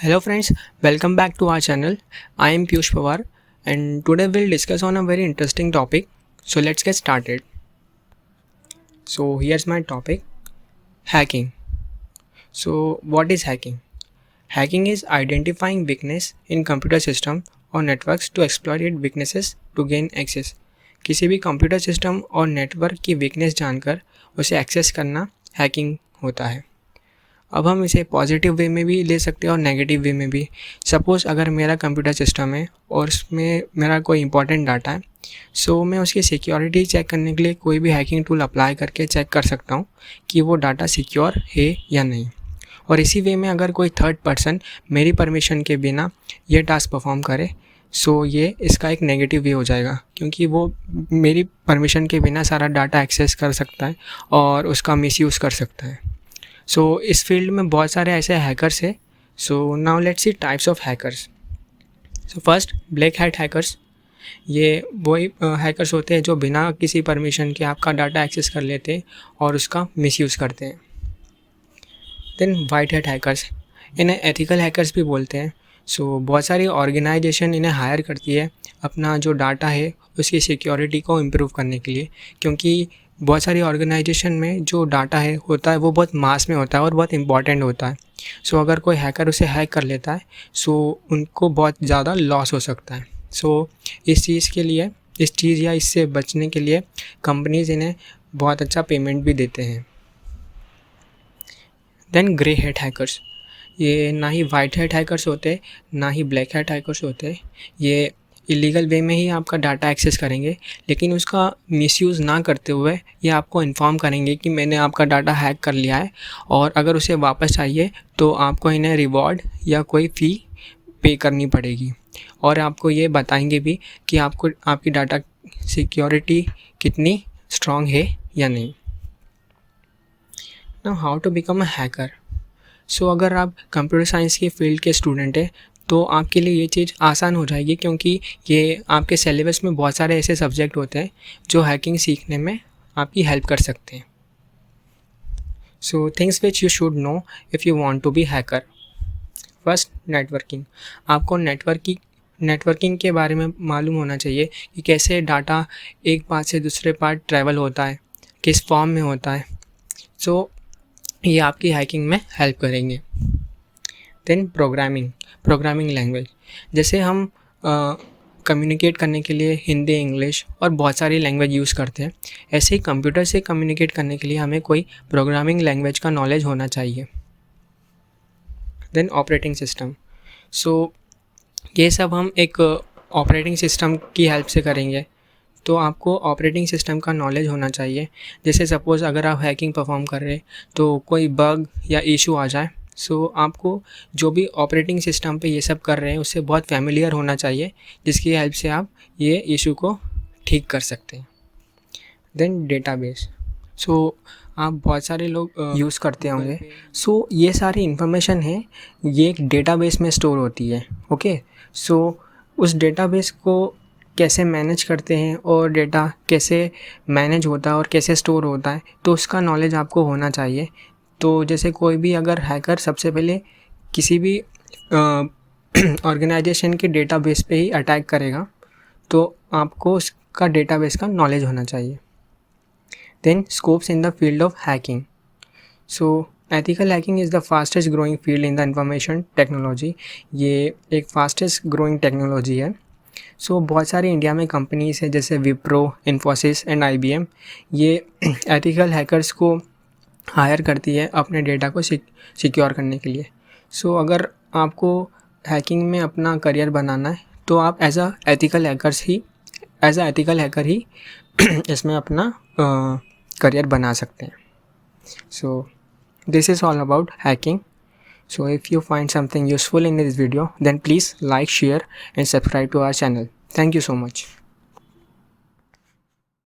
Hello friends, welcome back to our channel. I am Piyush Pawar and today we'll discuss on a very interesting topic. So let's get started. So here's my topic, hacking. So what is hacking? Hacking is identifying weakness in computer system or networks to exploit its weaknesses to gain access. किसी भी computer system और network की weakness जानकर उसे access करना hacking होता है। अब हम इसे पॉजिटिव वे में भी ले सकते हैं और नेगेटिव वे में भी। सपोज़ अगर मेरा कंप्यूटर सिस्टम है और उसमें मेरा कोई इंपॉर्टेंट डाटा है, सो मैं उसकी सिक्योरिटी चेक करने के लिए कोई भी हैकिंग टूल अप्लाई करके चेक कर सकता हूँ कि वो डाटा सिक्योर है या नहीं। और इसी वे में अगर कोई थर्ड पर्सन मेरी परमिशन के बिना ये टास्क परफॉर्म करे, सो ये इसका एक नेगेटिव वे हो जाएगा, क्योंकि वो मेरी परमिशन के बिना सारा डाटा एक्सेस कर सकता है और उसका मिसयूज़ कर सकता है। सो इस फील्ड में बहुत सारे ऐसे हैकर्स हैं। So now let's see types of hackers. So first, black hat hackers. ये वही हैकर्स होते हैं जो बिना किसी परमिशन के आपका डाटा एक्सेस कर लेते हैं और उसका मिसयूज़ करते हैं। देन वाइट हैट हैकर्स, इन्हें एथिकल हैकर्स भी बोलते हैं। सो बहुत सारी ऑर्गेनाइजेशन इन्हें हायर करती है अपना जो डाटा है उसकी सिक्योरिटी को इम्प्रूव करने के लिए, क्योंकि बहुत सारी ऑर्गेनाइजेशन में जो डाटा है होता है वो बहुत मास में होता है और बहुत इंपॉर्टेंट होता है। सो अगर कोई हैकर उसे हैक कर लेता है, सो उनको बहुत ज़्यादा लॉस हो सकता है। सो इस चीज़ या इससे बचने के लिए कंपनीज इन्हें बहुत अच्छा पेमेंट भी देते हैं। देन ग्रे हैट हैकर्स, ये ना ही वाइट हैट हैकर्स होते ना ही ब्लैक हैट हैकर्स होते। ये इलीगल वे में ही आपका डाटा एक्सेस करेंगे, लेकिन उसका मिसयूज़ ना करते हुए ये आपको इन्फॉर्म करेंगे कि मैंने आपका डाटा हैक कर लिया है और अगर उसे वापस चाहिए तो आपको इन्हें रिवॉर्ड या कोई फ़ी पे करनी पड़ेगी। और आपको ये बताएंगे भी कि आपको आपकी डाटा सिक्योरिटी कितनी स्ट्रॉन्ग है या नहीं। Now how to become a hacker. So अगर आप कंप्यूटर साइंस के फील्ड के स्टूडेंट हैं तो आपके लिए ये चीज़ आसान हो जाएगी, क्योंकि ये आपके सिलेबस में बहुत सारे ऐसे सब्जेक्ट होते हैं जो हैकिंग सीखने में आपकी हेल्प कर सकते हैं। So things which you should know if you want to be hacker. First, networking. आपको नेटवर्किंग के बारे में मालूम होना चाहिए कि कैसे डाटा एक पार्ट से दूसरे पार्ट ट्रैवल होता है, किस फॉर्म में होता है। सो ये आपकी हैकिंग में हेल्प करेंगे। Then programming language. जैसे हम कम्युनिकेट करने के लिए हिंदी, इंग्लिश और बहुत सारी लैंग्वेज यूज़ करते हैं, ऐसे ही कंप्यूटर से कम्युनिकेट करने के लिए हमें कोई प्रोग्रामिंग लैंग्वेज का नॉलेज होना चाहिए। Then operating system. सो ये सब हम एक ऑपरेटिंग सिस्टम की हेल्प से करेंगे, तो आपको ऑपरेटिंग सिस्टम का नॉलेज होना चाहिए। जैसे सपोज़ अगर आप हैकिंग परफॉर्म कर रहे तो कोई बग या इशू आ जाए, सो आपको जो भी ऑपरेटिंग सिस्टम पे ये सब कर रहे हैं उससे बहुत फैमिलियर होना चाहिए, जिसकी हेल्प से आप ये इशू को ठीक कर सकते हैं। Then database. सो आप बहुत सारे लोग यूज़ करते होंगे। सो ये सारी इन्फॉर्मेशन है, ये एक डेटाबेस में स्टोर होती है। ओके, सो उस डेटाबेस को कैसे मैनेज करते हैं और डेटा कैसे मैनेज होता है और कैसे स्टोर होता है, तो उसका नॉलेज आपको होना चाहिए। तो जैसे कोई भी अगर हैकर सबसे पहले किसी भी ऑर्गेनाइजेशन के डेटाबेस पे ही अटैक करेगा, तो आपको उसका डेटाबेस का नॉलेज होना चाहिए। Then scopes in the field of hacking. So ethical hacking is the fastest growing field in the information technology. ये एक फास्टेस्ट ग्रोइंग टेक्नोलॉजी है। सो बहुत सारी इंडिया में कंपनीज है जैसे विप्रो, इन्फोसिस एंड IBM। ये एथिकल हैकर्स को हायर करती है अपने डेटा को सिक्योर करने के लिए। सो अगर आपको हैकिंग में अपना करियर बनाना है तो आप एज अ एथिकल हैकर ही इसमें अपना करियर बना सकते हैं। So this is all about hacking. So if you find something useful in this video, then please like, share and subscribe to our channel. Thank you so much.